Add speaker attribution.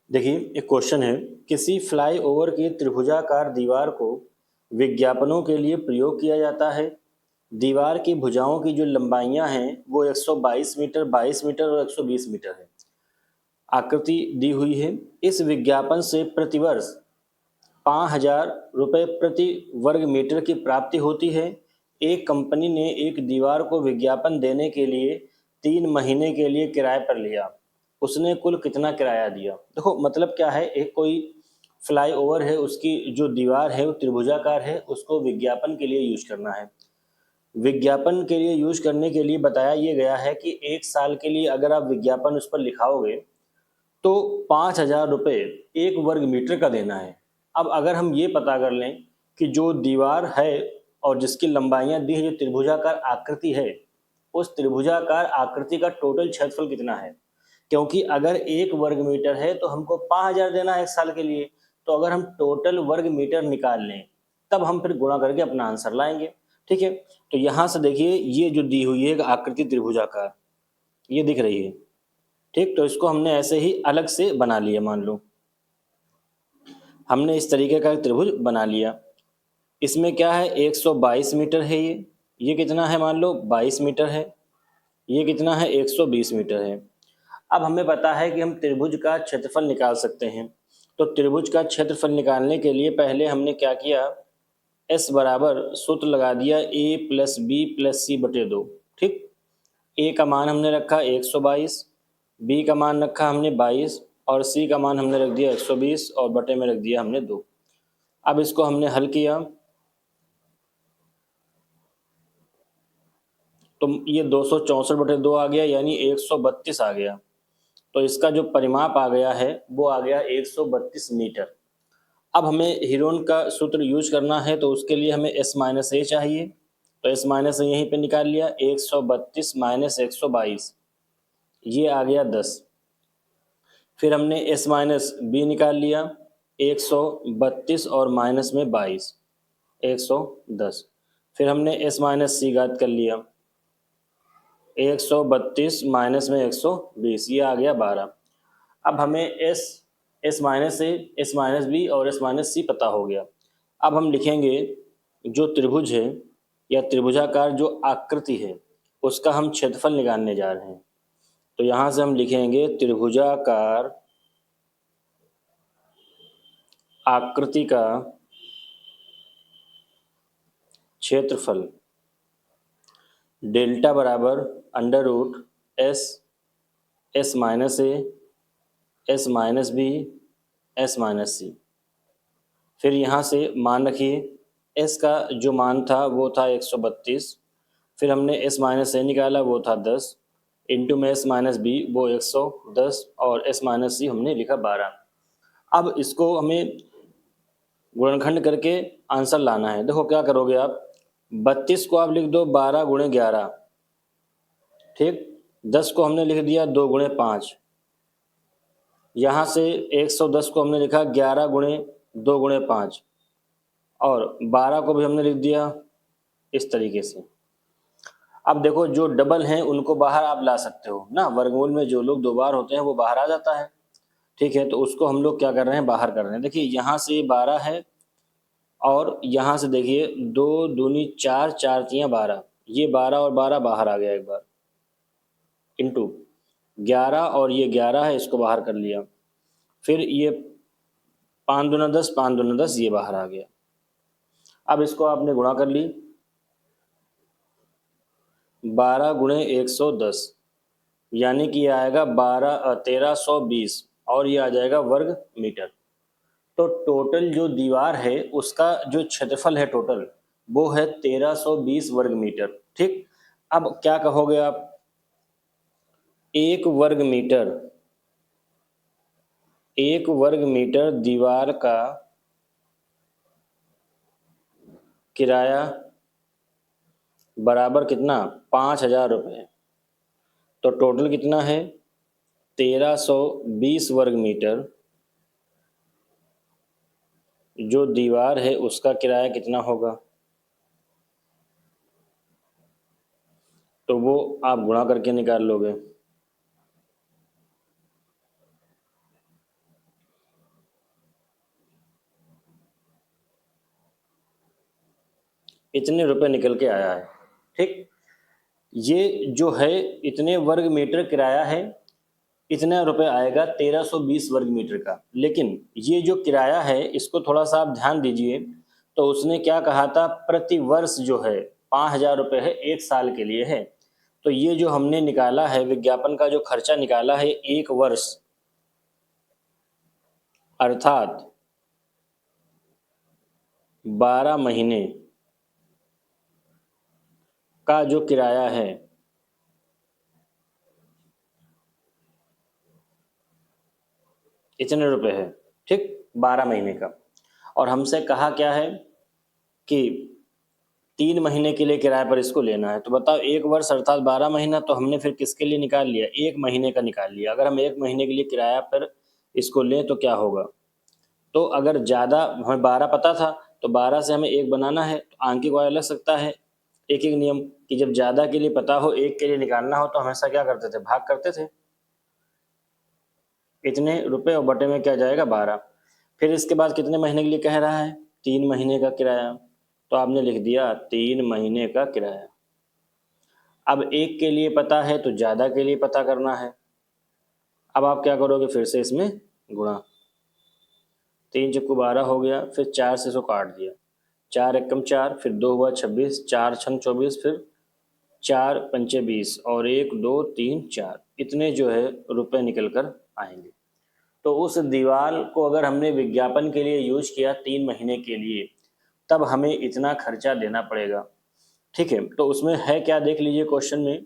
Speaker 1: देखिए, एक क्वेश्चन है, किसी फ्लाईओवर की त्रिभुजाकार दीवार को विज्ञापनों के लिए प्रयोग किया जाता है। दीवार की भुजाओं की जो लंबाइयां हैं वो 122 मीटर, 22 मीटर और 120 मीटर है। आकृति दी हुई है। इस विज्ञापन से प्रतिवर्ष 5,000 रुपये प्रति वर्ग मीटर की प्राप्ति होती है। एक कंपनी ने एक दीवार को विज्ञापन देने के लिए 3 महीने के लिए किराए पर लिया। उसने कुल कितना किराया दिया? देखो मतलब क्या है, एक कोई फ्लाईओवर है, उसकी जो दीवार है वो त्रिभुजाकार है, उसको विज्ञापन के लिए यूज करना है। विज्ञापन के लिए यूज करने के लिए बताया ये गया है कि 1 साल के लिए अगर आप विज्ञापन उस पर लिखाओगे तो 5,000 रुपये 1 वर्ग मीटर का देना है। अब अगर हम ये पता कर लें कि जो दीवार है और जिसकी लंबाइयां दी है, जो त्रिभुजाकार आकृति है, उस त्रिभुजाकार आकृति का टोटल क्षेत्रफल कितना है। क्योंकि अगर 1 वर्ग मीटर है तो हमको 5,000 देना है 1 साल के लिए। तो अगर हम टोटल वर्ग मीटर निकाल लें तब हम फिर गुणा करके अपना आंसर लाएंगे। ठीक है, तो यहां से देखिए ये जो दी हुई है आकृति त्रिभुजाकार, ये दिख रही है। ठीक, तो इसको हमने ऐसे ही अलग से बना लिया। मान लो हमने इस तरीके का एक त्रिभुज बना लिया। इसमें क्या है, 122 मीटर है ये कितना है, मान लो 22 मीटर है। ये कितना है, 120 मीटर है। अब हमें पता है कि हम त्रिभुज का क्षेत्रफल निकाल सकते हैं। तो त्रिभुज का क्षेत्रफल निकालने के लिए पहले हमने क्या किया, S बराबर सूत्र लगा दिया A+B+C/2। ठीक, ए का मान हमने रखा 122, बी का मान रखा हमने 22 और सी का मान हमने रख दिया 120 और बटे में रख दिया हमने 2। अब इसको हमने हल किया तो ये 264/2 आ गया, यानी 132 आ गया। तो इसका जो परिमाप आ गया है वो आ गया 132 मीटर। अब हमें हीरोन का सूत्र यूज करना है, तो उसके लिए हमें S-A चाहिए। तो S-A यहीं पे निकाल लिया, 132 माइनस 122, ये आ गया 10। फिर हमने S-B निकाल लिया, 132 और माइनस में 22, 110। फिर हमने S-C घात कर लिया, 132 माइनस में 120, ये आ गया 12। अब हमें S-B और S-C पता हो गया। अब हम लिखेंगे जो त्रिभुज है या त्रिभुजाकार जो आकृति है उसका हम क्षेत्रफल निकालने जा रहे हैं। तो यहां से हम लिखेंगे त्रिभुजाकार आकृति का क्षेत्रफल डेल्टा बराबर √S/S-A S-B S-C। फिर यहाँ से मान रखिए, S का जो मान था वो था 132, फिर हमने S-A निकाला वो था 10, इंटू में S-B वो 110 और S-C हमने लिखा 12। अब इसको हमें गुणनखंड करके आंसर लाना है। देखो क्या करोगे आप, 32 को आप लिख दो 12 गुणे 11। ठीक, 10 को हमने लिख दिया 2 गुणे 5। यहाँ से 110 को हमने लिखा 11 गुणे 2 गुणे 5 और 12 को भी हमने लिख दिया इस तरीके से। अब देखो जो डबल हैं उनको बाहर आप ला सकते हो ना, वर्गमूल में जो लोग 2 बार होते हैं वो बाहर आ जाता है। ठीक है, तो उसको हम लोग क्या कर रहे हैं, बाहर कर रहे हैं। देखिए यहाँ से 12 है और यहाँ से देखिए 2 दूनी 4, 4 तियाँ 12, ये 12 और 12 बाहर आ गया एक बार, इंटू 11 और ये 11 है, इसको बाहर कर लिया। फिर ये 5 दूना 10, 5 दूना 10, ये बाहर आ गया। अब इसको आपने गुणा कर ली, 12 गुणे 110, यानी कि ये आएगा 1320 और ये आ जाएगा वर्ग मीटर। तो टोटल जो दीवार है उसका जो क्षेत्रफल है टोटल वो है 1320 वर्ग मीटर। ठीक, अब क्या कहोगे आप, 1 वर्ग मीटर, 1 वर्ग मीटर दीवार का किराया बराबर कितना, 5,000 रुपये। तो टोटल कितना है, 1320 वर्ग मीटर। जो दीवार है उसका किराया कितना होगा, तो वो आप गुणा करके निकाल लोगे। इतने रुपए निकल के आया है। ठीक, ये जो है इतने वर्ग मीटर किराया है, इतना रुपए आएगा 1320 वर्ग मीटर का। लेकिन ये जो किराया है इसको थोड़ा सा आप ध्यान दीजिए, तो उसने क्या कहा था, प्रति वर्ष जो है 5000 रुपये है, 1 साल के लिए है। तो ये जो हमने निकाला है विज्ञापन का जो खर्चा निकाला है 1 वर्ष, अर्थात 12 महीने का जो किराया है, इतने रुपए है। ठीक, 12 महीने का। और हमसे कहा क्या है कि 3 महीने के लिए किराए पर इसको लेना है। तो बताओ 1 वर्ष अर्थात 12 महीना, तो हमने फिर किसके लिए निकाल लिया, 1 महीने का निकाल लिया। अगर हम 1 महीने के लिए किराया पर इसको लें तो क्या होगा, तो अगर ज़्यादा, हमें 12 पता था तो 12 से हमें 1 बनाना है, तो आंकी को लग सकता है एक एक नियम कि जब ज़्यादा के लिए पता हो, 1 के लिए निकालना हो, तो हमेशा क्या करते थे, भाग करते थे। इतने रुपए और बटे में क्या जाएगा, 12। फिर इसके बाद कितने महीने के लिए कह रहा है, 3 महीने का किराया। तो आपने लिख दिया 3 महीने का किराया। अब 1 के लिए पता है तो ज़्यादा के लिए पता करना है। अब आप क्या करोगे, फिर से इसमें गुणा, 3 × 12 हो गया, फिर 4 से इसको काट दिया, 4 एकम 4, फिर 2 हुआ 26, 4 छन 24, फिर 4 पंचे 20 और 1 2 3 4, इतने जो है रुपए निकल कर आएंगे। तो उस दीवार को अगर हमने विज्ञापन के लिए यूज किया 3 महीने के लिए, तब हमें इतना खर्चा देना पड़ेगा। ठीक है, तो उसमें है क्या, देख लीजिए क्वेश्चन में